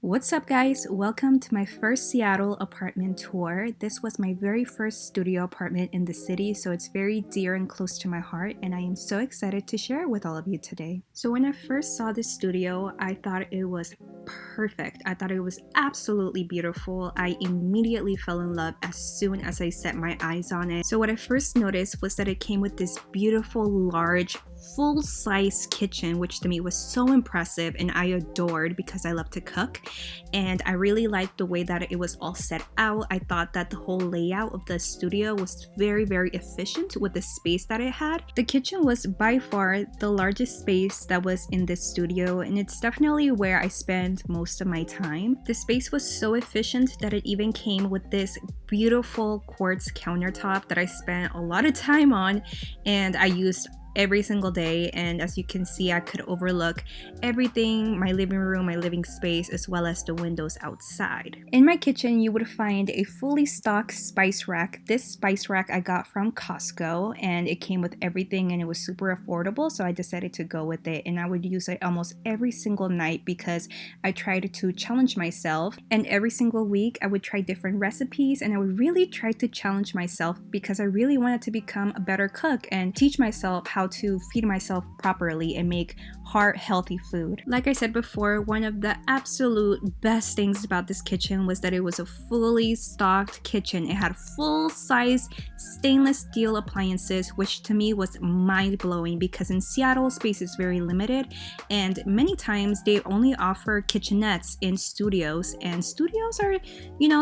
What's up, guys? Welcome to my first Seattle apartment tour. This was my very first studio apartment in the city, so it's very dear and close to my heart, and I am so excited to share it with all of you today. So when I first saw this studio, I thought it was perfect. I thought it was absolutely beautiful. I immediately fell in love as soon as I set my eyes on it. So what I first noticed was that it came with this beautiful, large, full-size kitchen, which to me was so impressive and I adored because I love to cook, and I really liked the way that it was all set out. I thought that the whole layout of the studio was very efficient with the space that it had. The kitchen was by far the largest space that was in this studio, and it's definitely where I spend most of my time. The space was so efficient that it even came with this beautiful quartz countertop that I spent a lot of time on and I used every single day, and as you can see, I could overlook everything, my living room, my living space, as well as the windows outside. In my kitchen, you would find a fully stocked spice rack. This spice rack I got from Costco, and it came with everything and it was super affordable, so I decided to go with it, and I would use it almost every single night because I tried to challenge myself, and every single week I would try different recipes, and I would really try to challenge myself because I really wanted to become a better cook and teach myself how to feed myself properly and make heart-healthy food. Like I said before, one of the absolute best things about this kitchen was that it was a fully stocked kitchen. It had full-size stainless steel appliances, which to me was mind-blowing because in Seattle, space is very limited, and many times they only offer kitchenettes in studios, and studios are,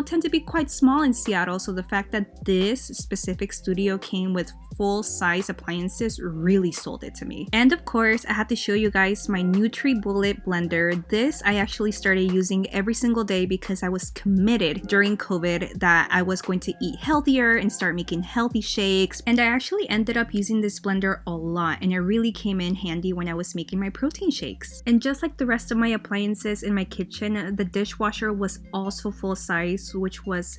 tend to be quite small in Seattle, so the fact that this specific studio came with full-size appliances really sold it to me. And of course, I had to show you guys my NutriBullet blender. This I actually started using every single day because I was committed during COVID that I was going to eat healthier and start making healthy shakes, and I actually ended up using this blender a lot, and it really came in handy when I was making my protein shakes. And just like the rest of my appliances in my kitchen, the dishwasher was also full size, which was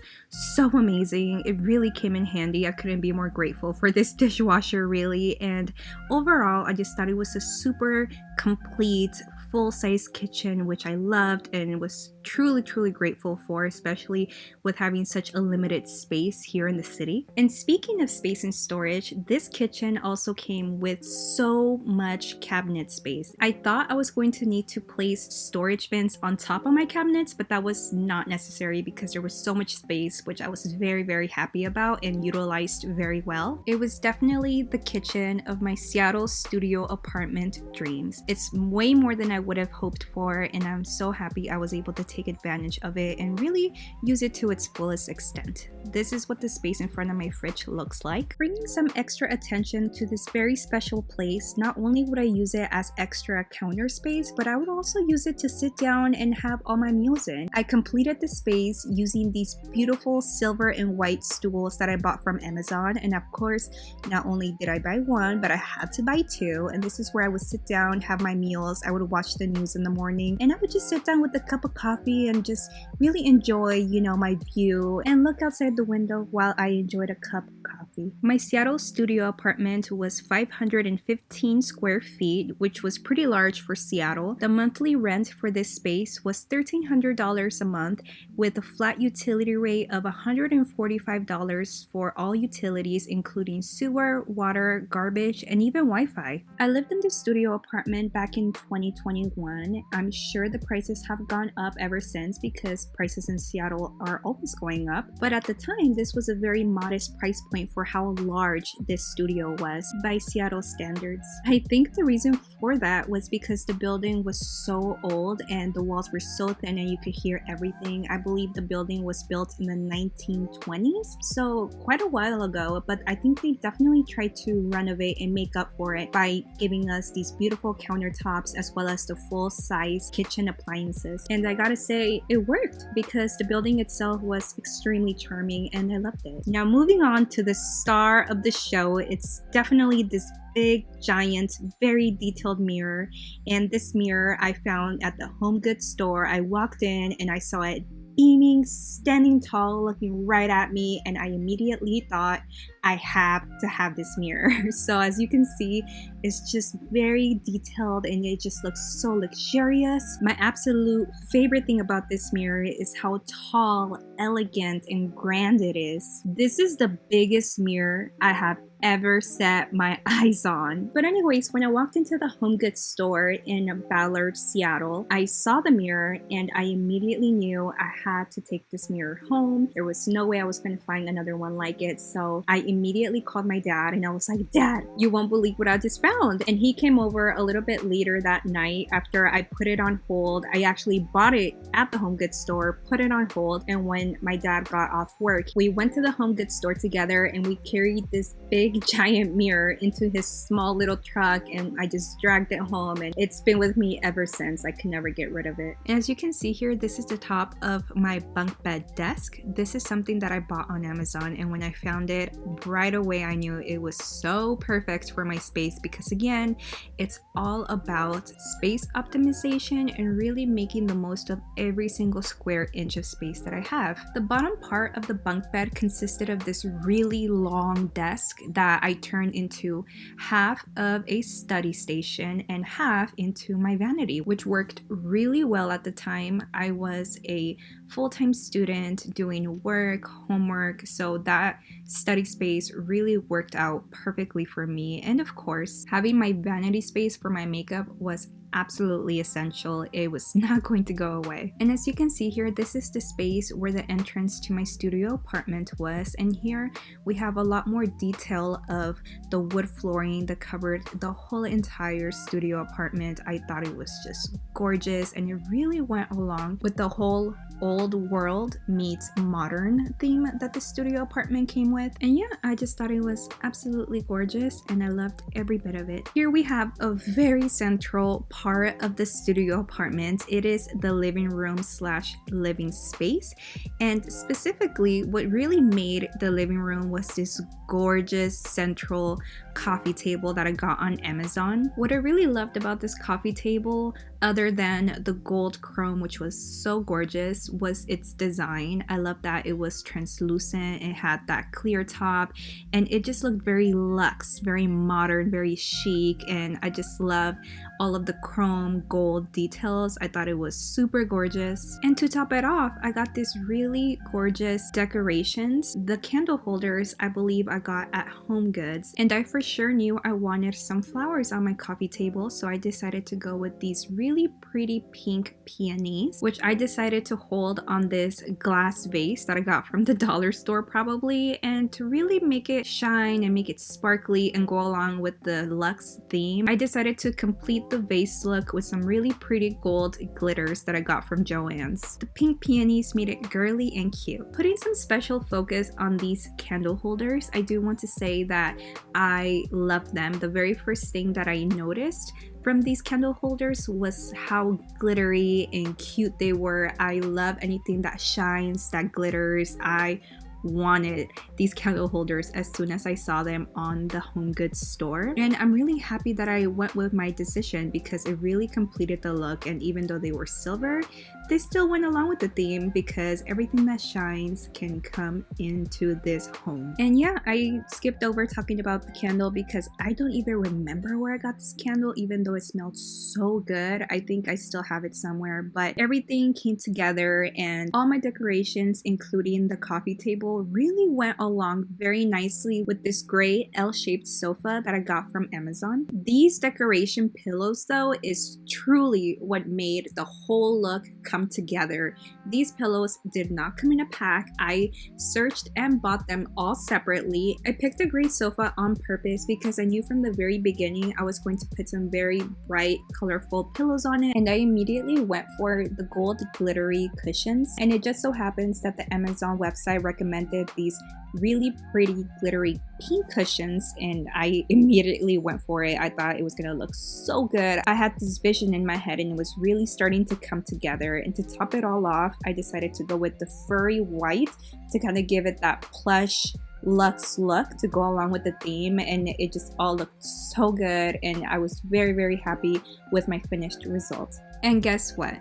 so amazing. It really came in handy. I couldn't be more grateful for this dishwasher, really. And overall, I just thought it was a super complete full-size kitchen, which I loved and was truly grateful for, especially with having such a limited space here in the city. And speaking of space and storage, this kitchen also came with so much cabinet space. I thought I was going to need to place storage bins on top of my cabinets, but that was not necessary because there was so much space, which I was very happy about and utilized very well. It was definitely the kitchen of my Seattle studio apartment dreams. It's way more than I would have hoped for, and I'm so happy I was able to take advantage of it and really use it to its fullest extent. This is what the space in front of my fridge looks like. Bringing some extra attention to this very special place, not only would I use it as extra counter space, but I would also use it to sit down and have all my meals in. I completed the space using these beautiful silver and white stools that I bought from Amazon, and of course, not only did I buy one, but I had to buy two, and this is where I would sit down, have my meals, I would watch the news in the morning, and I would just sit down with a cup of coffee and just really enjoy, my view and look outside the window while I enjoyed a cup of coffee. My Seattle studio apartment was 515 square feet, which was pretty large for Seattle. The monthly rent for this space was $1,300 a month with a flat utility rate of $145 for all utilities, including sewer, water, garbage, and even Wi-Fi. I lived in the studio apartment back in 2021. I'm sure the prices have gone up ever since because prices in Seattle are always going up, but at the time this was a very modest price point for how large this studio was by Seattle standards. I think the reason for that was because the building was so old and the walls were so thin and you could hear everything. I believe the building was built in the 1920s, so quite a while ago, but I think they definitely tried to renovate and make up for it by giving us these beautiful countertops as well as the full-size kitchen appliances. And I gotta say, it worked because the building itself was extremely charming and I loved it. Now moving on to the star of the show, it's definitely this big, giant, very detailed mirror. And this mirror I found at the home goods store. I walked in and I saw it beaming, standing tall, looking right at me, and I immediately thought I have to have this mirror. So as you can see, it's just very detailed and it just looks so luxurious. My absolute favorite thing about this mirror is how tall, elegant, and grand it is. This is the biggest mirror I have ever set my eyes on. But anyways, when I walked into the home goods store in Ballard, Seattle, I saw the mirror and I immediately knew I had to take this mirror home. There was no way I was going to find another one like it. So I immediately called my dad and I was like, Dad, you won't believe what I just found. And he came over a little bit later that night after I put it on hold. I actually bought it at the home goods store, put it on hold, and when my dad got off work, we went to the home goods store together and we carried this big giant mirror into his small little truck and I just dragged it home and it's been with me ever since. I can never get rid of it. And as you can see here, this is the top of my bunk bed desk. This is something that I bought on Amazon, and when I found it right away I knew it was so perfect for my space because again, it's all about space optimization and really making the most of every single square inch of space that I have. The bottom part of the bunk bed consisted of this really long desk that I turned into half of a study station and half into my vanity, which worked really well at the time. I was a full-time student doing work, homework, so that study space really worked out perfectly for me. And of course, having my vanity space for my makeup was absolutely essential. It was not going to go away. And as you can see here, this is the space where the entrance to my studio apartment was, and here we have a lot more detail of the wood flooring that covered the whole entire studio apartment. I thought it was just gorgeous and it really went along with the whole old world meets modern theme that the studio apartment came with. And yeah, I just thought it was absolutely gorgeous and I loved every bit of it. Here we have a very central part of the studio apartment. It is the living room slash living space, and specifically what really made the living room was this gorgeous central coffee table that I got on Amazon. What I really loved about this coffee table, other than the gold chrome, which was so gorgeous, was its design. I love that it was translucent, it had that clear top, and it just looked very luxe, very modern, very chic, and I just love all of the chrome gold details. I thought it was super gorgeous. And to top it off, I got this really gorgeous decorations. The candle holders, I believe I got at Home Goods, and I for sure knew I wanted some flowers on my coffee table, so I decided to go with these really pretty pink peonies, which I decided to hold on this glass vase that I got from the dollar store probably, and to really make it shine and make it sparkly and go along with the luxe theme, I decided to complete the vase look with some really pretty gold glitters that I got from Joann's. The pink peonies made it girly and cute. Putting some special focus on these candle holders, I do want to say that I love them. The very first thing that I noticed from these candle holders was how glittery and cute they were. I love anything that shines, that glitters. I wanted these candle holders as soon as I saw them on the Home Goods store, and I'm really happy that I went with my decision because it really completed the look. And even though they were silver, they still went along with the theme because everything that shines can come into this home. And yeah, I skipped over talking about the candle because I don't even remember where I got this candle, even though it smelled so good. I think I still have it somewhere, but everything came together and all my decorations, including the coffee table, really went along very nicely with this gray L-shaped sofa that I got from Amazon. These decoration pillows though is truly what made the whole look come together. These pillows did not come in a pack. I searched and bought them all separately. I picked a gray sofa on purpose because I knew from the very beginning I was going to put some very bright, colorful pillows on it, and I immediately went for the gold glittery cushions. And it just so happens that the Amazon website recommended these really pretty glittery pink cushions, and I immediately went for it. I thought it was gonna look so good. I had this vision in my head and it was really starting to come together. And to top it all off, I decided to go with the furry white to kind of give it that plush luxe look to go along with the theme, and it just all looked so good, and I was very happy with my finished result. And guess what?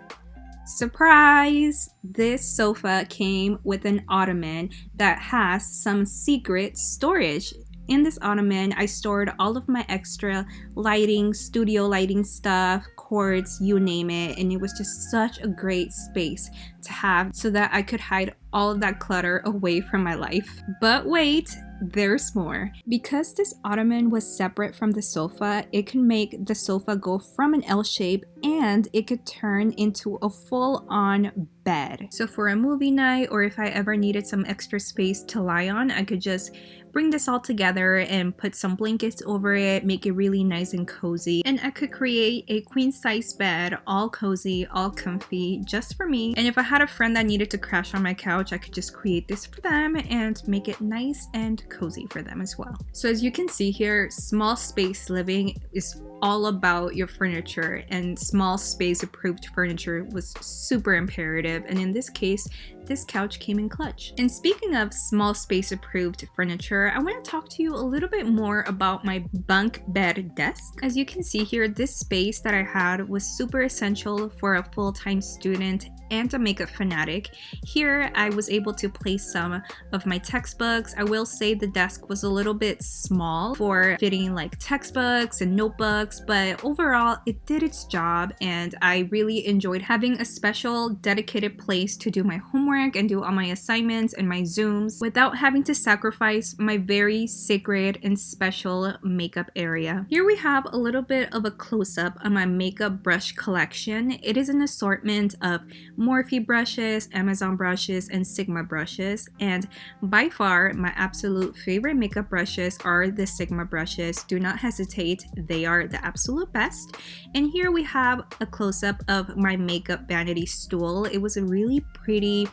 Surprise! This sofa came with an ottoman that has some secret storage. In this ottoman, I stored all of my extra lighting, studio lighting stuff, cords, you name it, and it was just such a great space to have so that I could hide all of that clutter away from my life. But wait, there's more. Because this ottoman was separate from the sofa, it can make the sofa go from an L shape and it could turn into a full-on bed. So for a movie night, or if I ever needed some extra space to lie on, I could just bring this all together and put some blankets over it, make it really nice and cozy, and I could create a queen size bed, all cozy, all comfy, just for me. And if I had a friend that needed to crash on my couch, I could just create this for them and make it nice and cozy for them as well. So as you can see here, small space living is all about your furniture, and small space approved furniture was super imperative, and in this case this couch came in clutch. And speaking of small space approved furniture, I want to talk to you a little bit more about my bunk bed desk. As you can see here, this space that I had was super essential for a full-time student and a makeup fanatic. Here I was able to place some of my textbooks. I will say the desk was a little bit small for fitting like textbooks and notebooks, but overall it did its job, and I really enjoyed having a special dedicated place to do my homework and do all my assignments and my Zooms without having to sacrifice my very sacred and special makeup area. Here we have a little bit of a close-up on my makeup brush collection. It is an assortment of Morphe brushes, Amazon brushes, and Sigma brushes, and by far my absolute favorite makeup brushes are the Sigma brushes. Do not hesitate, they are the absolute best. And here we have a close-up of my makeup vanity stool. It was a really pretty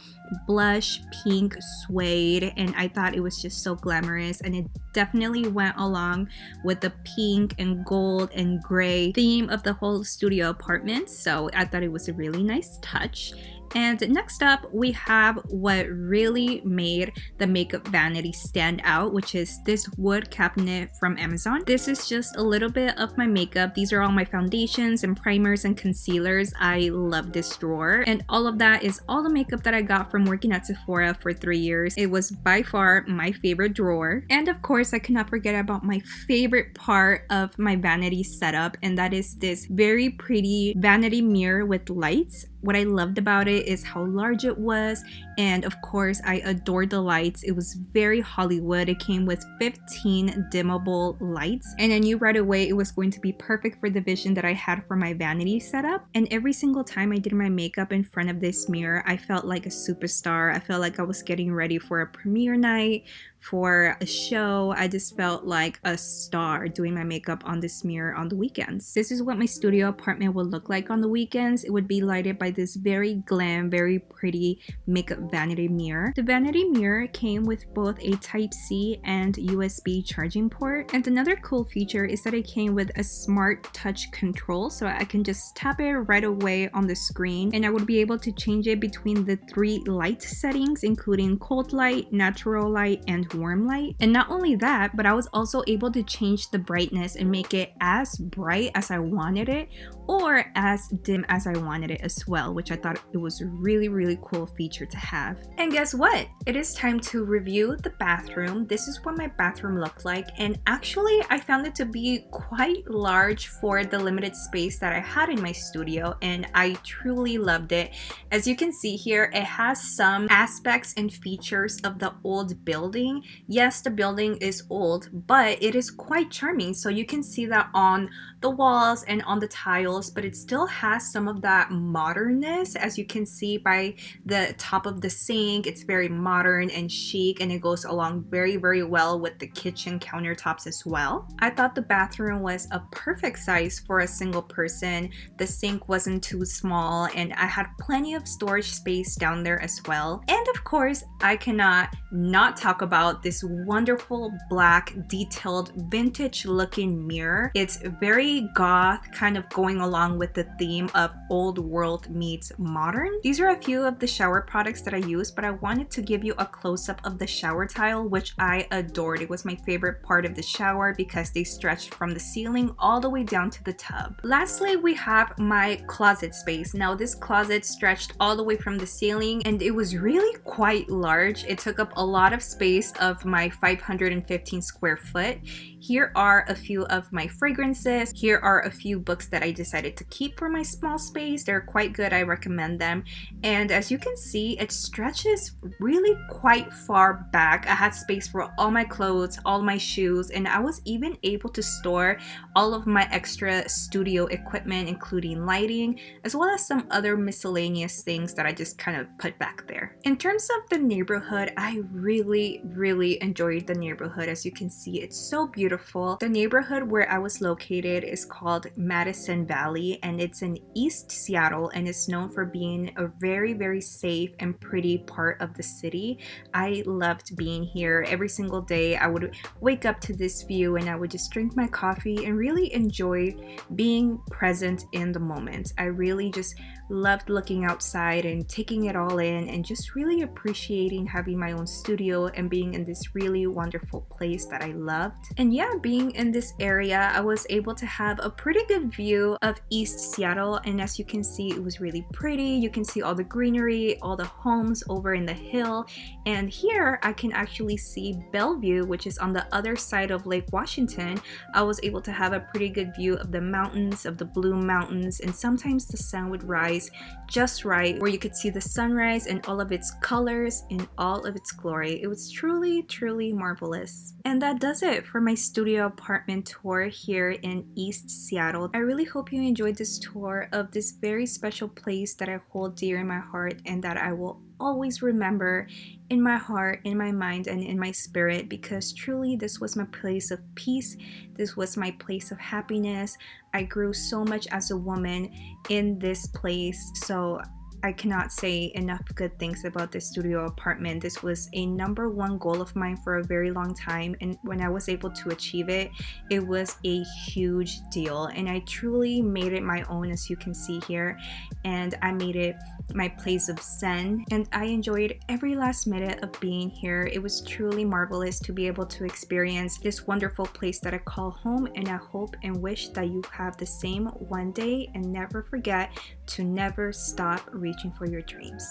blush pink suede, and I thought it was just so glamorous, and it definitely went along with the pink and gold and gray theme of the whole studio apartment, so I thought it was a really nice touch. And next up, we have what really made the makeup vanity stand out, which is this wood cabinet from Amazon. This is just a little bit of my makeup. These are all my foundations and primers and concealers. I love this drawer. And all of that is all the makeup that I got from working at Sephora for 3 years. It was by far my favorite drawer. And of course, I cannot forget about my favorite part of my vanity setup, and that is this very pretty vanity mirror with lights. What I loved about it is how large it was, and of course I adored the lights. It was very Hollywood. It came with 15 dimmable lights, and I knew right away it was going to be perfect for the vision that I had for my vanity setup. And every single time I did my makeup in front of this mirror, I felt like a superstar. I felt like I was getting ready for a premiere night, for a show. I just felt like a star doing my makeup on this mirror on the weekends. This is what my studio apartment would look like on the weekends. It would be lighted by this very glam, very pretty makeup vanity mirror. The vanity mirror came with both a Type-C and USB charging port. And another cool feature is that it came with a smart touch control, so I can just tap it right away on the screen, and I would be able to change it between the 3 light settings, including cold light, natural light, and warm light. And not only that, but I was also able to change the brightness and make it as bright as I wanted it or as dim as I wanted it as well, which I thought it was a really cool feature to have. And guess what? It is time to review the bathroom. This is what my bathroom looked like, and actually I found it to be quite large for the limited space that I had in my studio, and I truly loved it. As you can see here, it has some aspects and features of the old building. Yes, the building is old, but it is quite charming. So you can see that on the walls and on the tiles, but it still has some of that modernness. As you can see by the top of the sink, it's very modern and chic, and it goes along very well with the kitchen countertops as well. I thought the bathroom was a perfect size for a single person. The sink wasn't too small, and I had plenty of storage space down there as well. And of course, I cannot not talk about about this wonderful black detailed vintage looking mirror. It's very goth, kind of going along with the theme of old world meets modern. These are a few of the shower products that I use, but I wanted to give you a close-up of the shower tile, which I adored. It was my favorite part of the shower because they stretched from the ceiling all the way down to the tub. Lastly, we have my closet space. Now this closet stretched all the way from the ceiling and it was really quite large. It took up a lot of space of my 515 square foot. Here are a few of my fragrances. Here are a few books that I decided to keep for my small space. They're quite good. I recommend them. And as you can see, it stretches really quite far back. I had space for all my clothes, all my shoes, and I was even able to store all of my extra studio equipment, including lighting, as well as some other miscellaneous things that I just kind of put back there. In terms of the neighborhood, I really enjoyed the neighborhood. As you can see, it's so beautiful. The neighborhood where I was located is called Madison Valley, and it's in East Seattle, and it's known for being a very safe and pretty part of the city. I loved being here. Every single day I would wake up to this view and I would just drink my coffee and really enjoy being present in the moment. I really just loved looking outside and taking it all in and just really appreciating having my own studio and being in this really wonderful place that I loved. And yeah, being in this area, I was able to have a pretty good view of East Seattle, and as you can see, it was really pretty. You can see all the greenery, all the homes over in the hill, and here I can actually see Bellevue, which is on the other side of Lake Washington. I was able to have a pretty good view of the mountains, of the Blue Mountains, and sometimes the sun would rise just right where you could see the sunrise and all of its colors in all of its glory. It was truly marvelous. And that does it for my studio apartment tour here in East Seattle. I really hope you enjoyed this tour of this very special place that I hold dear in my heart and that I will always remember in my heart, in my mind, and in my spirit, because truly this was my place of peace. This was my place of happiness. I grew so much as a woman in this place, so I cannot say enough good things about this studio apartment. This was a #1 goal of mine for a very long time, and when I was able to achieve it, it was a huge deal, and I truly made it my own, as you can see here, and I made it my place of zen, and I enjoyed every last minute of being here. It was truly marvelous to be able to experience this wonderful place that I call home, and I hope and wish that you have the same one day, and never forget to never stop reaching for your dreams.